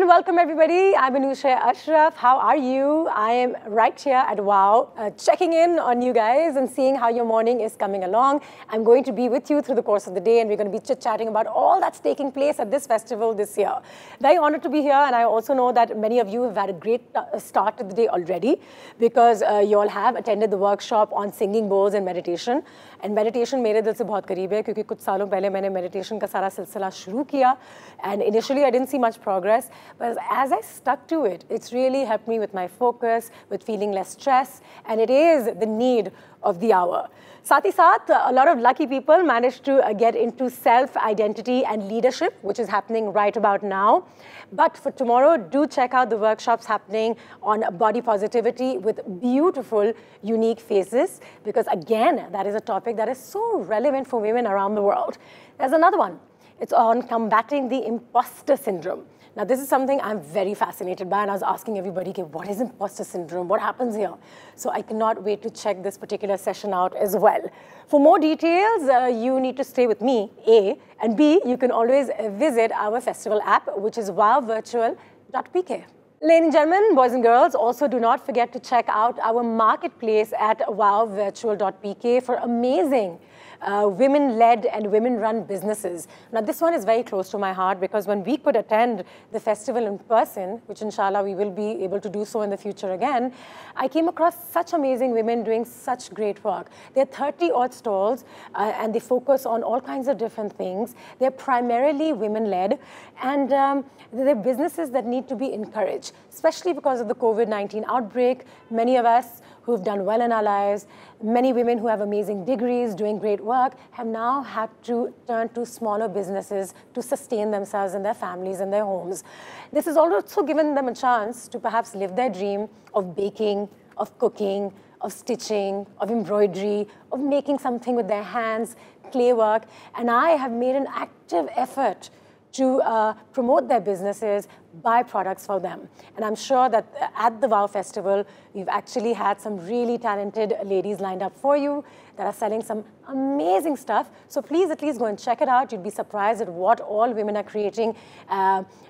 and welcome everybody. I'm Anusha Ashraf. How are you? I am right here at WOW, checking in on you guys and seeing how your morning is coming along. I'm going to be with you through the course of the day, and we're going to be chit-chatting about all that's taking place at this festival this year. Very honored to be here, and I also know that many of you have had a great start to the day already because you all have attended the workshop on singing bowls and meditation. And meditation मेरे दिल से बहुत करीब है क्योंकि कुछ सालों पहले मैंने meditation का सारा सिलसिला शुरू किया. And initially I didn't see much progress, but as I stuck to it, it's really helped me with my focus, with feeling less stress, and it is the need of the hour. साथ ही साथ, a lot of lucky people managed to get into self-identity and leadership, which is happening right about now. But for tomorrow, do check out the workshops happening on body positivity with beautiful, unique faces, because again, that is a topic that is so relevant for women around the world. There's another one. It's on combating the imposter syndrome. Now, this is something I'm very fascinated by, and I was asking everybody, okay, what is imposter syndrome? What happens here? So I cannot wait to check this particular session out as well. For more details, you need to stay with me, A, and B, you can always visit our festival app, which is wowvirtual.pk. Ladies and gentlemen, boys and girls, also do not forget to check out our marketplace at wowvirtual.pk for amazing women-led and women-run businesses. Now, this one is very close to my heart because when we could attend the festival in person, which inshallah we will be able to do so in the future again, I came across such amazing women doing such great work. There are 30-odd stalls and they focus on all kinds of different things. They're primarily women-led, and they're businesses that need to be encouraged, especially because of the COVID-19 outbreak. Many of us who've done well in our lives, many women who have amazing degrees, doing great work, have now had to turn to smaller businesses to sustain themselves and their families and their homes. This has also given them a chance to perhaps live their dream of baking, of cooking, of stitching, of embroidery, of making something with their hands, clay work, and I have made an active effort to promote their businesses, buy products for them. And I'm sure that at the WOW Festival, we've actually had some really talented ladies lined up for you that are selling some amazing stuff. So please at least go and check it out. You'd be surprised at what all women are creating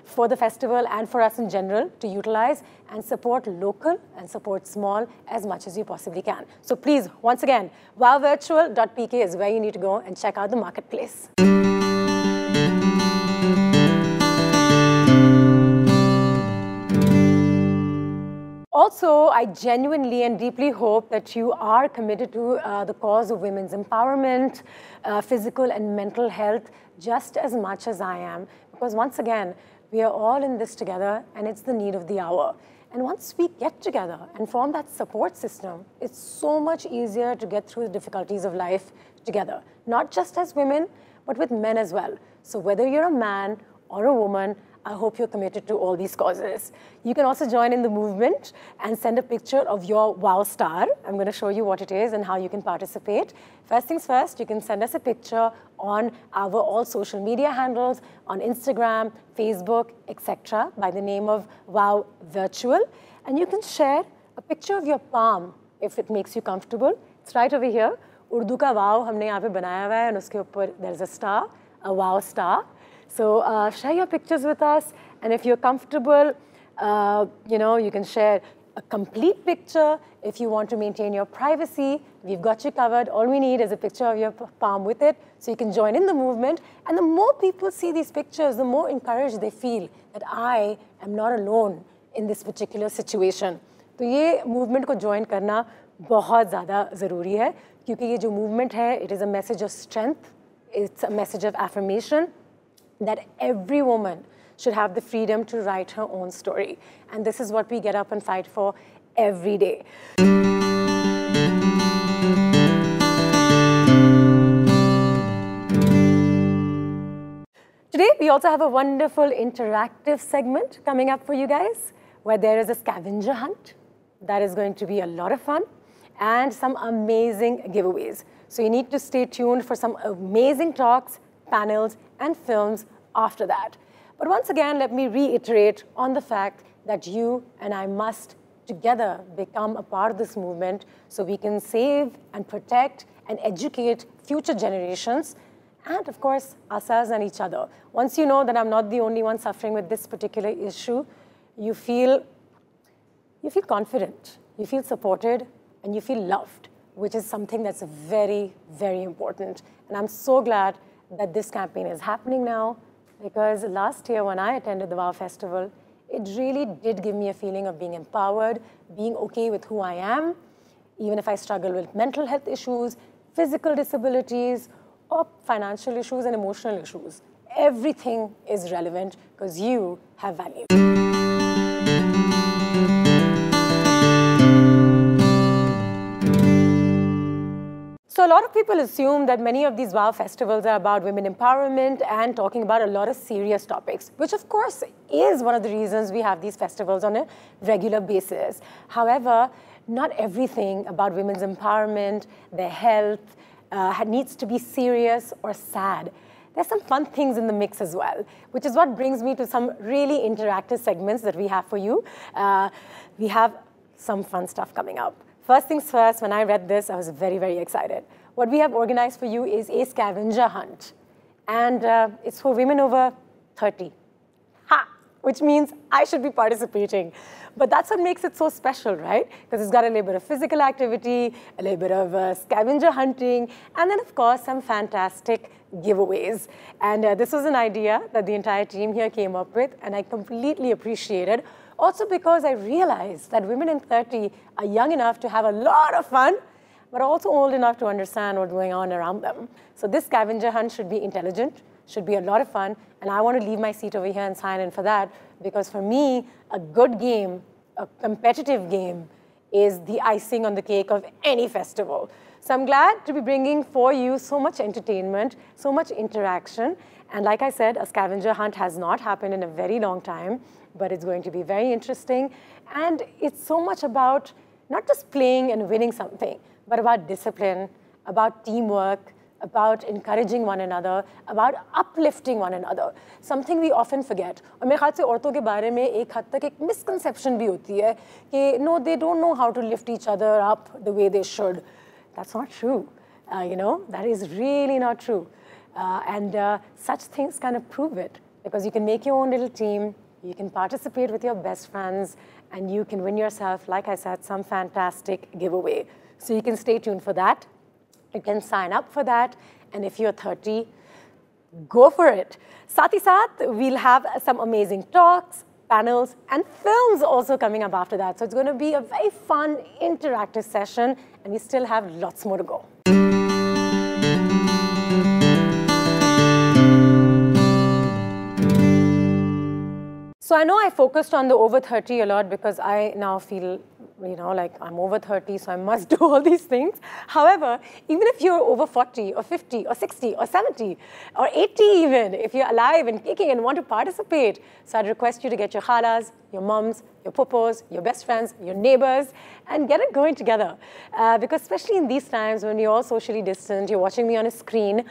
for the festival and for us in general to utilize and support local and support small as much as you possibly can. So please, once again, wowvirtual.pk is where you need to go and check out the marketplace. Also, I genuinely and deeply hope that you are committed to the cause of women's empowerment, physical and mental health, just as much as I am. Because once again, we are all in this together, and it's the need of the hour. And once we get together and form that support system, it's so much easier to get through the difficulties of life together, not just as women, but with men as well. So whether you're a man or a woman, I hope you're committed to all these causes. You can also join in the movement and send a picture of your WOW star. I'm going to show you what it is and how you can participate. First things first, you can send us a picture on our all social media handles, on Instagram, Facebook, etc., by the name of WOW Virtual. And you can share a picture of your palm if it makes you comfortable. It's right over here. Urdu ka WOW हमने यहाँ पे बनाया हुआ है, and उसके ऊपर there's a star, a WOW star. So share your pictures with us, and if you're comfortable, you can share a complete picture. If you want to maintain your privacy, we've got you covered. All we need is a picture of your palm with it, so you can join in the movement. And the more people see these pictures, the more encouraged they feel that I am not alone in this particular situation. तो ये movement को join करना बहुत ज़्यादा ज़रूरी है, क्योंकि ये जो movement है, it is a message of strength, it's a message of affirmation, that every woman should have the freedom to write her own story. And this is what we get up and fight for every day. Today, we also have a wonderful interactive segment coming up for you guys, where there is a scavenger hunt. That is going to be a lot of fun, and some amazing giveaways. So you need to stay tuned for some amazing talks, panels, and films after that. But once again, let me reiterate on the fact that you and I must together become a part of this movement so we can save and protect and educate future generations and of course, ourselves and each other. Once you know that I'm not the only one suffering with this particular issue, you feel confident, you feel supported, and you feel loved, which is something that's very, very important. And I'm so glad that this campaign is happening now, because last year when I attended the WOW Festival, it really did give me a feeling of being empowered, being okay with who I am, even if I struggle with mental health issues, physical disabilities, or financial issues and emotional issues. Everything is relevant because you have value. So a lot of people assume that many of these WOW festivals are about women empowerment and talking about a lot of serious topics, which of course is one of the reasons we have these festivals on a regular basis. However, not everything about women's empowerment, their health, needs to be serious or sad. There's some fun things in the mix as well, which is what brings me to some really interactive segments that we have for you. We have some fun stuff coming up. First things first, when I read this, I was very, very excited. What we have organized for you is a scavenger hunt. And it's for women over 30. Ha! Which means I should be participating. But that's what makes it so special, right? Because it's got a little bit of physical activity, a little bit of scavenger hunting, and then, of course, some fantastic giveaways. And this was an idea that the entire team here came up with, and I completely appreciated. Also because I realized that women in 30 are young enough to have a lot of fun, but also old enough to understand what's going on around them. So this scavenger hunt should be intelligent, should be a lot of fun, and I want to leave my seat over here and sign in for that, because for me, a good game, a competitive game, is the icing on the cake of any festival. So I'm glad to be bringing for you so much entertainment, so much interaction, and like I said, a scavenger hunt has not happened in a very long time, but it's going to be very interesting. And it's so much about not just playing and winning something, but about discipline, about teamwork, about encouraging one another, about uplifting one another. Something we often forget. और मेरे ख्याल से औरतों के बारे में एक हद तक एक misconception भी होती है कि no, they don't know how to lift each other up the way they should. That's not true. You know, that is really not true. And such things kind of prove it, because you can make your own little team, you can participate with your best friends, and you can win yourself, like I said, some fantastic giveaway. So you can stay tuned for that. You can sign up for that. And if you're 30, go for it. Sath hi saath, we'll have some amazing talks, panels, and films also coming up after that. So it's going to be a very fun, interactive session, and we still have lots more to go. So I know I focused on the over 30 a lot because I now feel, you know, like I'm over 30, so I must do all these things. However, even if you're over 40 or 50 or 60 or 70 or 80 even, if you're alive and kicking and want to participate, so I'd request you to get your khalas, your mums, your popos, your best friends, your neighbors, and get it going together. Because especially in these times when you're all socially distant, you're watching me on a screen,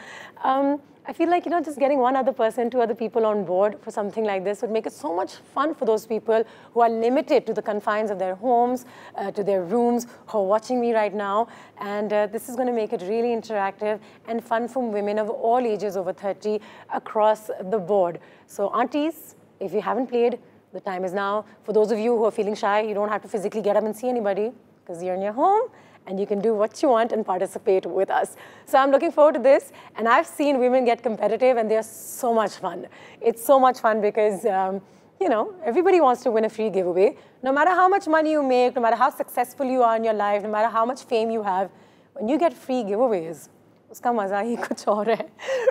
I feel like, you know, just getting one other person, two other people on board for something like this would make it so much fun for those people who are limited to the confines of their homes, to their rooms, who are watching me right now. And this is going to make it really interactive and fun for women of all ages over 30 across the board. So aunties, if you haven't played, the time is now. For those of you who are feeling shy, you don't have to physically get up and see anybody because you're in your home, and you can do what you want and participate with us. So I'm looking forward to this, and I've seen women get competitive, and they're so much fun. It's so much fun because, you know, everybody wants to win a free giveaway. No matter how much money you make, no matter how successful you are in your life, no matter how much fame you have, when you get free giveaways, uska maza hi kuch aur hai,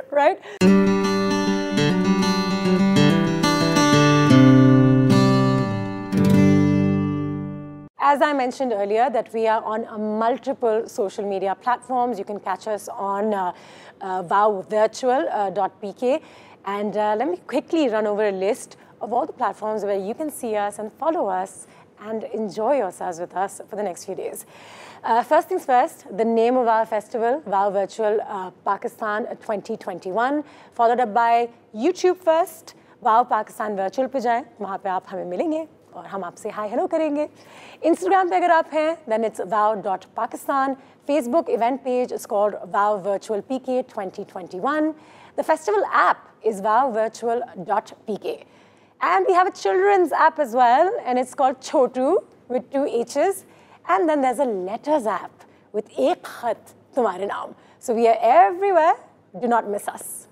right? As I mentioned earlier, that we are on multiple social media platforms. You can catch us on wowvirtual.pk. And let me quickly run over a list of all the platforms where you can see us and follow us and enjoy yourselves with us for the next few days. First things first, the name of our festival, WOW Virtual Pakistan 2021, followed up by YouTube first, wow Pakistan virtual पे जाएं, वहाँ पे आप हमें मिलेंगे और हम आपसे हाय हेलो करेंगे. इंस्टाग्राम पे अगर आप हैं, then it's wow.pakistan. Facebook event page is called Wow Virtual PK 2021. The festival app is wowvirtual.pk. And we have a children's app as well, and it's called Chotu with 2 H's. And then there's a letters app with Ek Khat Tumhare Naam. So we are everywhere. Do not miss us.